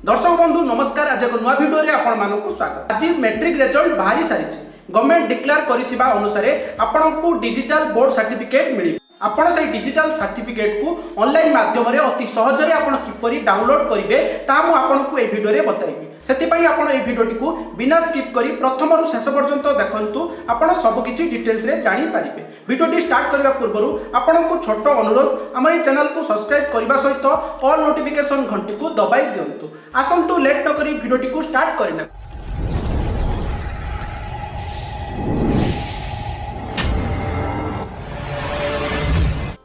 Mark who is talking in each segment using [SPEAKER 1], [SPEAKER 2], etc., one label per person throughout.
[SPEAKER 1] दर्शक बंधु नमस्कार। आज एक नुआ वीडियो रे आपण मानकु स्वागत। आज मैट्रिक रिजल्ट बाहरी सारी गवर्नमेंट डिक्लेयर करिथिबा अनुसार आपनकु डिजिटल बोर्ड सर्टिफिकेट मिली। आपण से डिजिटल सर्टिफिकेट को ऑनलाइन माध्यम रे अति सहज रे आपण किपरि डाउनलोड करिवे ता मु आपनकु ए वीडियो रे बताइबी। सेतिपई आपण ए वीडियो को बिना स्किप करी प्रथम रु शेष पर्यंत देखंतु आपण सब किछि डिटेल्स रे जानि पारिबे। वीडियो स्टार्ट करबा पूर्वरु आपनकु छोट अनुरोध हमर ए चैनल को सब्सक्राइब करबा सहित ऑल नोटिफिकेशन घंटी को दबाई दियंतु। आसंतु लेट न करी वीडियो को स्टार्ट करिना।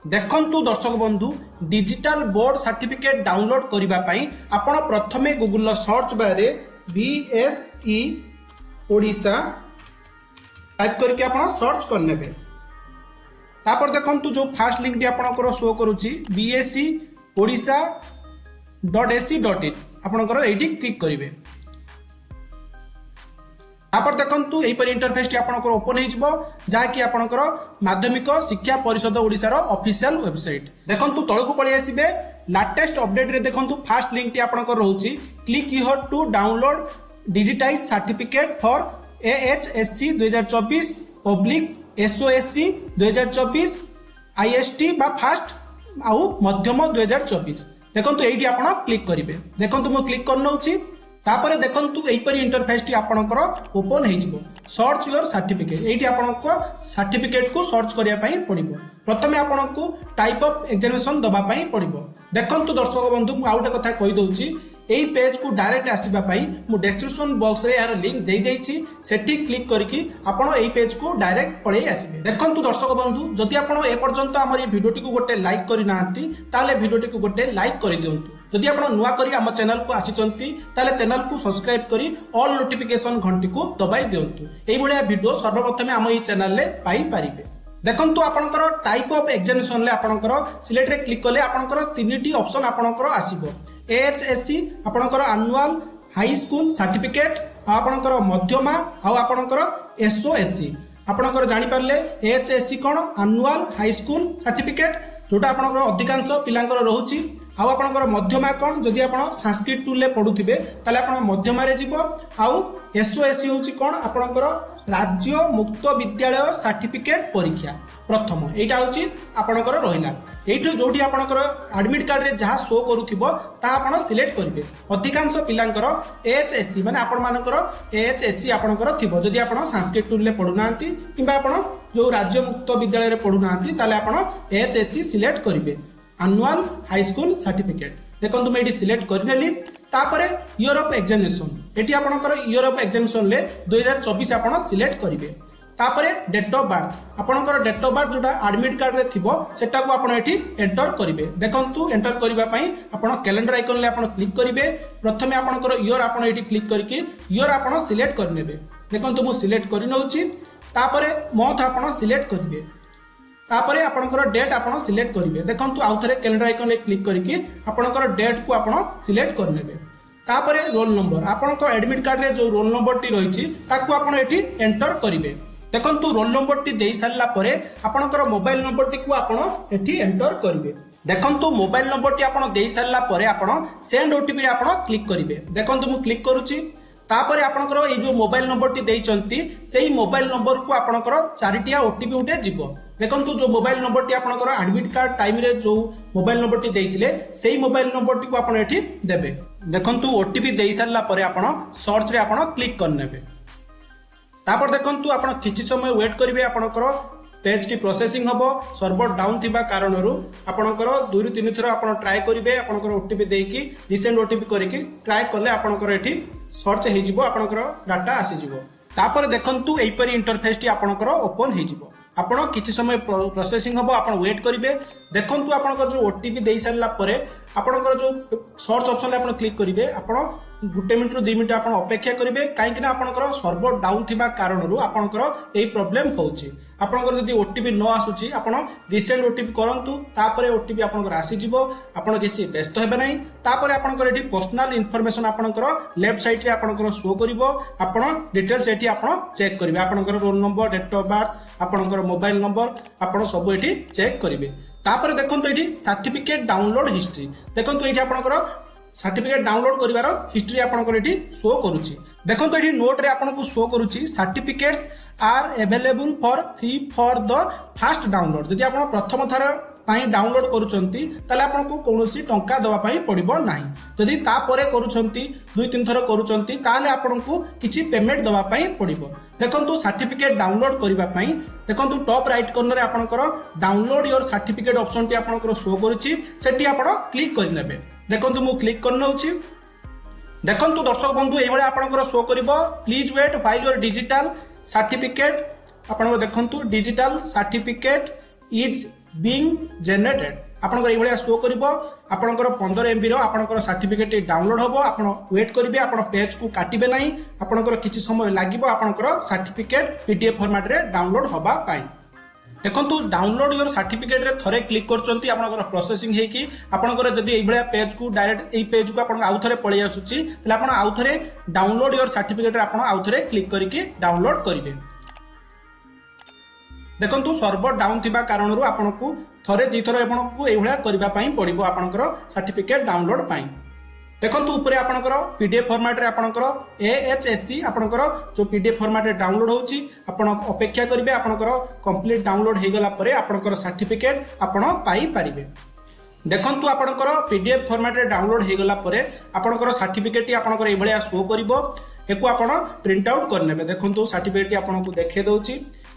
[SPEAKER 1] देखंतु दर्शक बंधु डिजिटल बोर्ड सर्टिफिकेट डाउनलोड करिबा पई आपण प्रथमे गूगल सर्च बार रे बीएसई ओडिशा टाइप करके आपण सर्च कर नेबे। तापर देखंतु जो फर्स्ट लिंक डी आपण शो करूची बीएसई orisha.ac.in आपण एठी क्लिक करिवे। तापर देखंतु एही पर इंटरफेस टी आपनकर ओपन हे जिवो जा कि आपनकर माध्यमिक शिक्षा परिषद ओडिसा रो ऑफिशियल वेबसाइट। देखंतु तळकु पळि आसीबे लेटेस्ट अपडेट रे देखंतु फर्स्ट लिंक टी आपनकर रहउची click here to download digitize certificate for HSC 2024 public SOSC 2024 आईएसटी बा फास्ट आउ मध्यम 2024। देखंतु एठी आपण क्लिक करिवे। देखंतु मो क्लिक करनउची तापरे देखंतु एहीपरि इंटरफेस टी आपनकर ओपन हे जिवो। सर्च योर सर्टिफिकेट एठी आपनको सर्टिफिकेट को सर्च करिया पई पड़िबो। प्रथमे आपनको टाइप ऑफ एग्जामिनेशन दबा पई पड़िबो। देखंतु दर्शक बंधु मु आउटे कथा कहि दउची एही पेज को डायरेक्ट आसीबा पई मु डिस्क्रिप्शन बॉक्स रे यार लिंक देई देइची सेठी क्लिक करके आपण एही पेज को डायरेक्ट पळेई आसीबे। देखंतु दर्शक बंधु जदि आपण ए पर्यंत हमर ए वीडियो टी को गोटे लाइक करि नांती ताले वीडियो टी को गोटे लाइक करि दियंतु। जदि आपण नुआ करी हम चैनल को आसीचंती ताले चैनल को सब्सक्राइब करी ऑल नोटिफिकेशन घंटी को दबाई दियंतु। एही भलिया वीडियो सर्वप्रथमे हम ई चैनल ले पाई परिबे। देखंतु आपनकर टाइप ऑफ एग्जामिनेशन ले आपनकर सिलेक्ट रे क्लिक करले आपनकर तीनटी ऑप्शन आपनकर आसीबो। एएचएससी आपनकर एनुअल हाई स्कूल सर्टिफिकेट आपनकर मध्यमा आ आपनकर एसओएससी आपनकर जानि परले एएचएससी कोन एनुअल हाई स्कूल सर्टिफिकेट जोटा आपनकर अधिकांश पिलांकर रहउची। आउ आपनकर मध्यमा कोन जदि आपण संस्कृत टूल ले पढुथिबे ताले आपण मध्यमा रे जिवो। आउ एसओएससी होची कोन आपनकर राज्य मुक्त विद्यालय सर्टिफिकेट परीक्षा प्रथम एटा होची आपनकर रहिला। एठु जोठी आपनकर एडमिट कार्ड रे जहा शो करूथिबो ता आपण सिलेक्ट करिवे। अधिकांश पिलांकर एएचएससी माने आपण मानकर एएचएससी आपनकर थिबो जदि आपण संस्कृत टूल ले पढुनांती किबा आपण जो राज्य मुक्त विद्यालय रे पढुनांती ताले आपण एएचएससी सिलेक्ट करिवे एनुअल हाई स्कूल सर्टिफिकेट। देखंतु मैं एटी सिलेक्ट करनेली। तापरे ईयर ऑफ एग्जामिनेशन एटी आपनकर ईयर ऑफ एग्जामिनेशन ले 2024 आपण सिलेक्ट करिवे। तापरे डेट ऑफ बर्थ आपनकर डेट ऑफ बर्थ जोटा एडमिट कार्ड रे थिबो सेटा को आपण एटी एंटर करिवे। देखंतु एंटर करिवा पई आपण कैलेंडर आइकन ले आपण क्लिक करिवे। प्रथमे आपनकर ईयर आपण एटी क्लिक करके ईयर आपण सिलेक्ट करनेबे। देखंतु मु सिलेक्ट करि नउची। तापरे मंथ आपण सिलेक्ट करिवे। तापरे आपनकर डेट आपण सिलेक्ट करिवे। देखंतु आउ थरे कैलेंडर आइकन ले क्लिक करके आपनकर डेट को आपण सिलेक्ट करनेबे। तापरे रोल नंबर आपनकर एडमिट कार्ड रे जो रोल नंबर टी रहिछि ताकू आपण एठी एंटर करिवे। देखंतु रोल नंबर टी देई सारला परे आपनकर मोबाइल नंबर टी को आपण एठी एंटर करिवे। देखंतु मोबाइल नंबर टी आपण देई सारला परे आपण सेंड ओटीपी रे आपण क्लिक करिवे। देखंतु मु क्लिक करूची। तापरे आपनकर ए जो मोबाइल नंबर टी देइचंती सेही मोबाइल नंबर को आपनकर चारिटिया ओटीपी उठे जिवो। देखंतु जो मोबाइल नंबर टी आपनकर एडमिट कार्ड टाइम रे जो मोबाइल नंबर टी देइथिले सेही मोबाइल नंबर टी को आपण एठी देबे। देखंतु ओटीपी देई सारला परे आपण सर्च रे आपण क्लिक करनेबे। तापर देखंतु आपण किछि समय वेट करिवे। आपनकर पेज टी प्रोसेसिंग हबो। सर्वर डाउन थिबा कारणरू आपनकर 2 ରୁ 3 थर आपण ट्राई करिवे। आपनकर ओटीपी देकी रिसेंट ओटीपी करके ट्राई करले आपनकर एठी सर्च हे जिवो आपनकर डाटा आसी जिवो। तापर देखंतु एही परि इंटरफेस टी आपनकर ओपन हे जिवो। आपण किछि समय प्रोसेसिंग हबो आपण वेट करिवे। देखंतु आपनकर जो ओटीपी देई सारला परे आपनकर जो सर्च ऑप्शन ले आपण क्लिक करिवे। आपण 1 मिनिट रु 2 मिनिट आपण अपेक्षा करिवे काहे कि आपनकर सर्वर डाउन थिबा कारणरू आपनकर एही प्रॉब्लम होउची। आपनकर जदी ओटीपी न आसुची आपण रिसेंट ओटीपी करंतु तापरे ओटीपी आपनकर आसी जिवो। आपण किछि व्यस्त हेबे नै। तापरे आपनकर एठी पर्सनल इन्फॉर्मेशन आपनकर लेफ्ट साइड रे आपनकर शो करिवो। आपण डिटेल्स एठी आपण चेक करिवे। आपनकर roll number date of birth आपनकर मोबाइल नंबर आपण सब एठी चेक करिवे। तापर देखंतु एठी सर्टिफिकेट डाउनलोड हिस्ट्री देखंतु एठी आपनकर सर्टिफिकेट डाउनलोड करिवार हिस्ट्री आपनकर एठी शो करूची। देखंतु एठी नोट रे आपनको शो करूची certificates are available for free for the fast download. जदि आपण प्रथम थर पाई डाउनलोड करूचंती ताले आपनको कोनोसी टंका दवा पाई पड़िबो नाही। जदि ता परे करूचंती 2-3 थर करूचंती ताले आपनको किछि पेमेंट दवा पाई पड़िबो। देखंतु सर्टिफिकेट डाउनलोड करिबा पाई देखंतु टॉप राइट कॉर्नर रे आपनकर download your certificate option T आपनकर शो करूची सेठी आपण क्लिक करि नेबे। देखंतु मु क्लिक करनौची। देखंतु दर्शक बंधु एई भले आपनकर शो करिवो please wait while your digital certificate आपनकर देखंतु digital certificate is being generated आपनकर एई भले शो करिवो। आपनकर 15 MB रो आपनकर सर्टिफिकेट डाउनलोड होबो। आपण वेट करिवे आपण पेज को काटिबे नाही। आपनकर किछि समय लागिवो आपनकर सर्टिफिकेट PDF फॉर्मेट रे डाउनलोड होबा पाई। देखंतु डाउनलोड योर सर्टिफिकेट रे थरे क्लिक करचंती आपनकर प्रोसेसिंग हे कि आपनकर जदी एई भले पेज को डायरेक्ट एई पेज को आपण आउ थरे पळि आसुची तले आपण आउ थरे डाउनलोड योर सर्टिफिकेट रे आपण आउ थरे क्लिक करिके डाउनलोड करिवे। देखंतु सर्वर डाउन थिबा कारणरू आपनको थरे दी थर आपनको एई भले करिबा पई पड़िबो आपनकर सर्टिफिकेट डाउनलोड पई। देखंतु ऊपर आपनकर PDF फॉर्मेट रे आपनकर AHSC आपनकर जो PDF फॉर्मेट रे डाउनलोड होची आपण अपेक्षा करिवे आपनकर कंप्लीट डाउनलोड हे गला परे आपनकर सर्टिफिकेट आपण पाई परिबे। देखंतु आपनकर PDF फॉर्मेट रे डाउनलोड हे गला परे आपनकर सर्टिफिकेट टी आपनकर एई भले शो करिवो। एको आपण प्रिंट आउट करनेबे। देखंतु सर्टिफिकेट टी आपनको देखे दउची।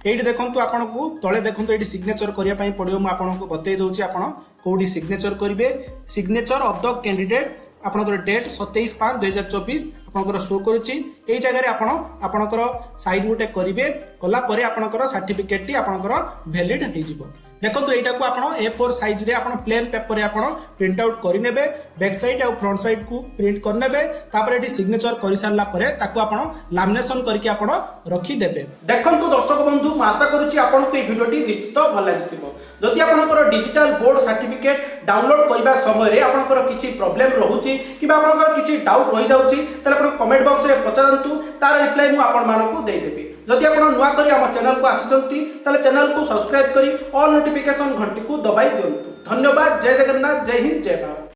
[SPEAKER 1] एठी देखंतु आपनको तळे देखंतु एठी सिग्नेचर करिया पई पडियो। म आपनको बतै दउची आपण कोठी सिग्नेचर करिवे। सिग्नेचर ऑफ द कैंडिडेट आपनकर डेट 27/5/2024 आपनकर शो करूची। एई जगह रे आपनकर साइड गुटे करिवे कला परे आपनकर सर्टिफिकेट टी आपनकर वैलिड हे जिवो। देखंतु एटा को आपण A4 साइज रे आपण प्लेन पेपर रे आपण प्रिंट आउट करि नेबे। बैक साइड आ फ्रंट साइड को प्रिंट कर नेबे। तापर एटी सिग्नेचर करि सारला परे ताको आपण लैमिनेशन करके आपण रखी देबे। देखंतु दर्शक बंधु म आशा करूची आपनको ए भिडियोटी निश्चित भल लागिथिबो। जदि आपनकर डिजिटल बोर्ड सर्टिफिकेट डाउनलोड करिबा समय रे आपनकर किछि प्रॉब्लम रहूची किबा आपनकर किछि डाउट रहि जाउची तले आपण कमेंट बॉक्स रे पचारंतु तार रिप्लाई मु आपण मानको देई देबी। जदि आपण नुआ करी हम चैनल को आसिचंती ताले चैनल को सब्सक्राइब करी ऑल नोटिफिकेशन घंटी को दबाई दियंतु। धन्यवाद। जय जगन्नाथ, जय हिंद, जय भारत।